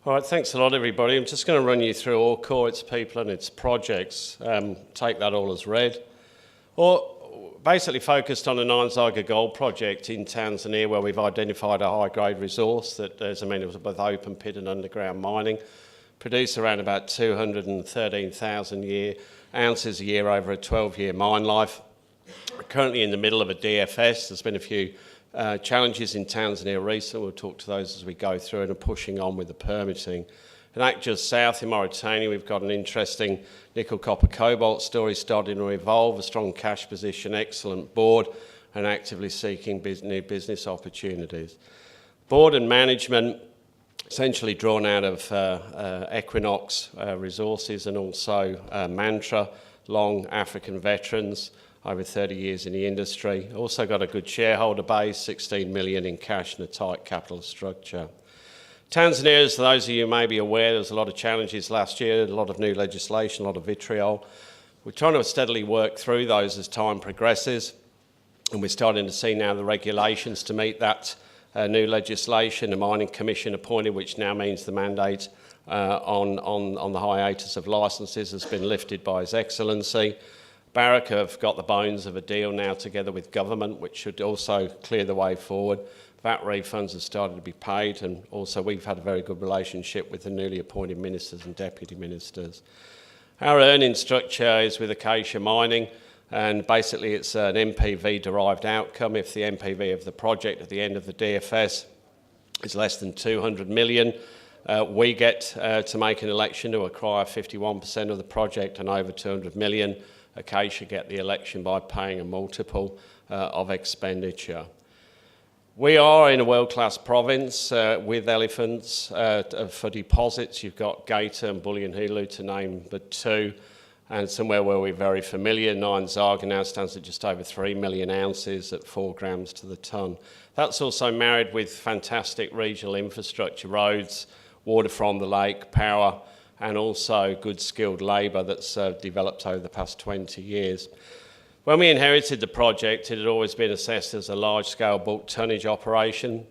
All right, thanks a lot, everybody. I'm just going to run you through Orecorop, its people and its projects. Take that all as read. Or basically focused on a Nyanzaga gold project in Tanzania where we've identified a high-grade resource that is amenable to both open pit and underground mining. Produce around about 213,000 ounces a year over a 12-year mine life. We're currently in the middle of a DFS. There's been a few challenges in Tanzania recently. We'll talk to those as we go through and are pushing on with the permitting. And that just south in Mauritania, we've got an interesting nickel, copper, cobalt story starting to evolve, a strong cash position, excellent board, and actively seeking new business opportunities. Board and management essentially drawn out of Equinox Resources and also Mantra, long African veterans, over 30 years in the industry. Also got a good shareholder base, 16 million in cash and a tight capital structure. Tanzania, as those of you may be aware, there was a lot of challenges last year, a lot of new legislation, a lot of vitriol. We're trying to steadily work through those as time progresses, and we're starting to see now the regulations to meet that new legislation. The Mining Commission appointed, which now means the mandate on the hiatus of licences has been lifted by His Excellency. Barrick have got the bones of a deal now together with government, which should also clear the way forward. VAT refunds have started to be paid, and also we've had a very good relationship with the newly appointed ministers and deputy ministers. Our earning structure is with Acacia Mining, and basically it's an NPV-derived outcome. If the NPV of the project at the end of the DFS is less than 200 million, we get to make an election to acquire 51% of the project, and over 200 million, Acacia get the election by paying a multiple of expenditure. We are in a world-class province with elephants for deposits. You've got Gator and Bulyanhulu to name but two, and somewhere where we're very familiar, Nyanzaga now stands at just over 3 million ounces at 4 grams to the tonne. That's also married with fantastic regional infrastructure, roads, water from the lake, power, and also good skilled labour that's developed over the past 20 years. When we inherited the project, it had always been assessed as a large-scale bulk tonnage operation.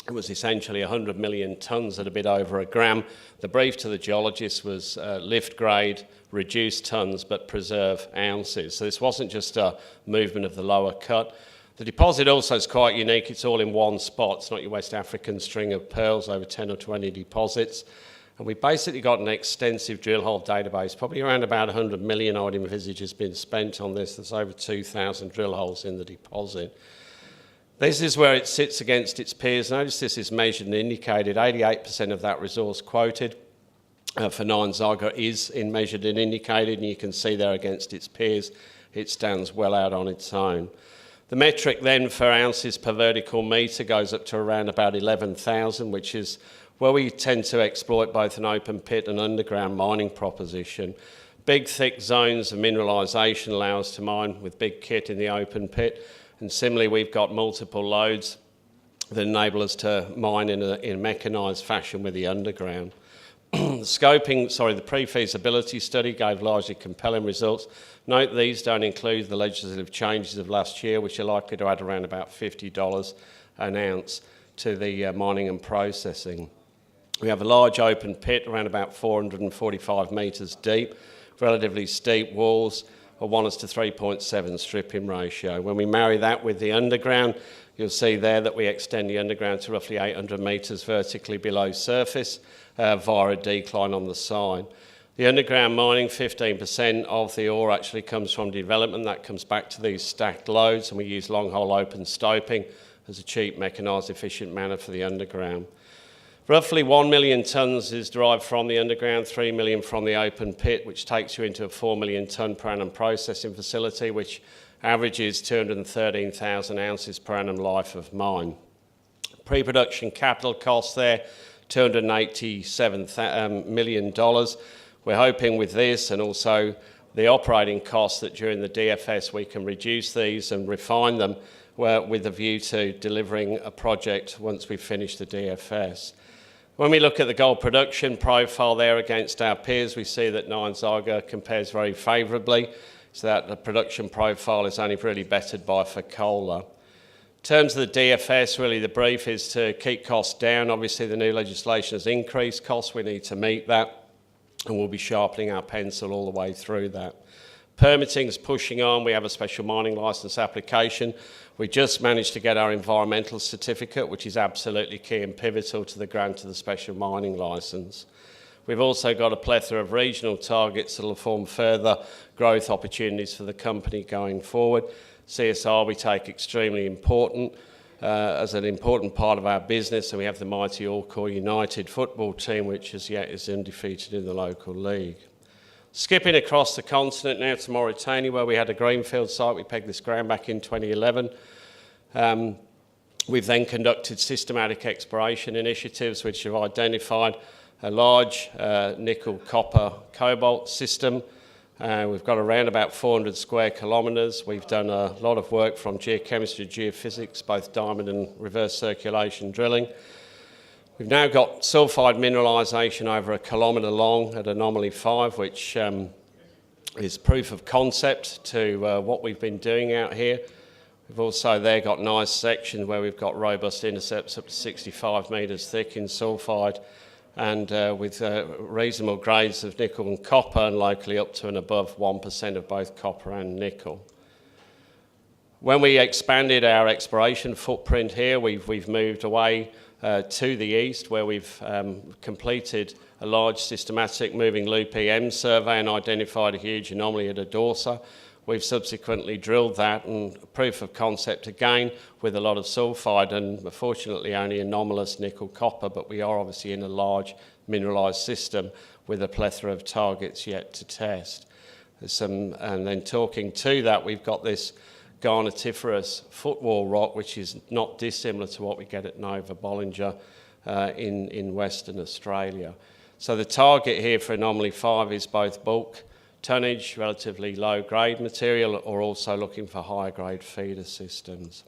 It was essentially 100 million tonnes at a bit over a gram. The brief to the geologists was lift grade, reduce tonnes, but preserve ounces. So this wasn't just a movement of the lower cut. The deposit also is quite unique. It's all in one spot. It's not your West African string of pearls over 10 or 20 deposits. And we've basically got an extensive drill hole database, probably around about 100 million I would envisage has been spent on this. There's over 2,000 drill holes in the deposit. This is where it sits against its peers. Notice this is measured and indicated. 88% of that resource quoted for Nyanzaga is in measured and indicated, and you can see there against its peers, it stands well out on its own. The metric then for ounces per vertical metre goes up to around about 11,000, which is where we tend to exploit both an open pit and underground mining proposition. Big, thick zones of mineralisation allow us to mine with big kit in the open pit, and similarly we've got multiple loads that enable us to mine in a mechanised fashion with the underground. The pre-feasibility study gave largely compelling results. Note these don't include the legislative changes of last year, which are likely to add around about $50 an ounce to the mining and processing. We have a large open pit, around about 445 metres deep, relatively steep walls, a 1:3.7 stripping ratio. When we marry that with the underground, you'll see there that we extend the underground to roughly 800 metres vertically below surface via a decline on the side. The underground mining, 15% of the ore actually comes from development. That comes back to these stacked loads, and we use long hole open stoping as a cheap, mechanised, efficient manner for the underground. Roughly 1 million tonnes is derived from the underground, 3 million from the open pit, which takes you into a 4 million tonne per annum processing facility, which averages 213,000 ounces per annum life of mine. Pre-production capital costs there, $287 million. We're hoping with this and also the operating costs that during the DFS we can reduce these and refine them with a view to delivering a project once we finish the DFS. When we look at the gold production profile there against our peers, we see that Nyanzaga compares very favourably, so that the production profile is only really bettered by Fekola. In terms of the DFS, really the brief is to keep costs down. Obviously the new legislation has increased costs, we need to meet that, and we'll be sharpening our pencil all the way through that. Permitting is pushing on. We have a special mining licence application. We just managed to get our environmental certificate, which is absolutely key and pivotal to the grant of the special mining licence. We've also got a plethora of regional targets that will form further growth opportunities for the company going forward. CSR we take extremely important as an important part of our business, and we have the mighty Orecorop United football team, which as yet is undefeated in the local league. Skipping across the continent now to Mauritania, where we had a greenfield site. We pegged this ground back in 2011. We've then conducted systematic exploration initiatives which have identified a large nickel, copper, cobalt system. We've got around about 400 square kilometres. We've done a lot of work from geochemistry to geophysics, both diamond and reverse circulation drilling. We've now got sulphide mineralisation over 1 kilometre long at Anomaly 5, which is proof of concept to what we've been doing out here. We've also there got nice sections where we've got robust intercepts up to 65 metres thick in sulphide, and with reasonable grades of nickel and copper, and locally up to and above 1% of both copper and nickel. When we expanded our exploration footprint here, we've moved away to the east, where we've completed a large systematic moving loop EM survey and identified a huge anomaly at Adorsa. We've subsequently drilled that, and proof of concept again with a lot of sulphide and fortunately only anomalous nickel copper, but we are obviously in a large mineralised system with a plethora of targets yet to test. And then talking to that, we've got this garnetiferous footwall rock, which is not dissimilar to what we get at Nova Bollinger in Western Australia. So the target here for Anomaly 5 is both bulk tonnage, relatively low grade material, or also looking for higher grade feeder systems.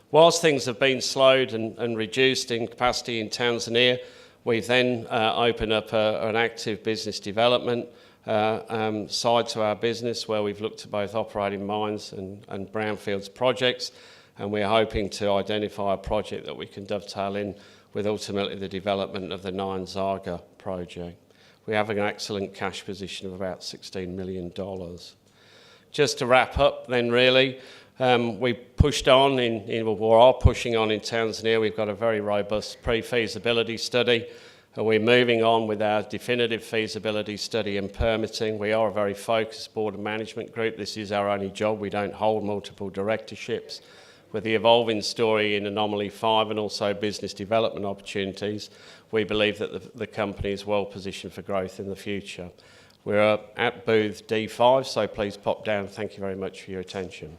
Whilst things have been slowed and reduced in capacity in Tanzania, we've then opened up an active business development side to our business, where we've looked at both operating mines and brownfields projects, and we're hoping to identify a project that we can dovetail in with ultimately the development of the Nyanzaga project. We have an excellent cash position of about $16 million. Just to wrap up then really, we pushed on or are pushing on in Tanzania. We've got a very robust pre-feasibility study. And we're moving on with our definitive feasibility study and permitting. We are a very focused board and management group. This is our only job. We don't hold multiple directorships. With the evolving story in Anomaly 5 and also business development opportunities, we believe that the company is well positioned for growth in the future. We're at booth D5, so please pop down. Thank you very much for your attention.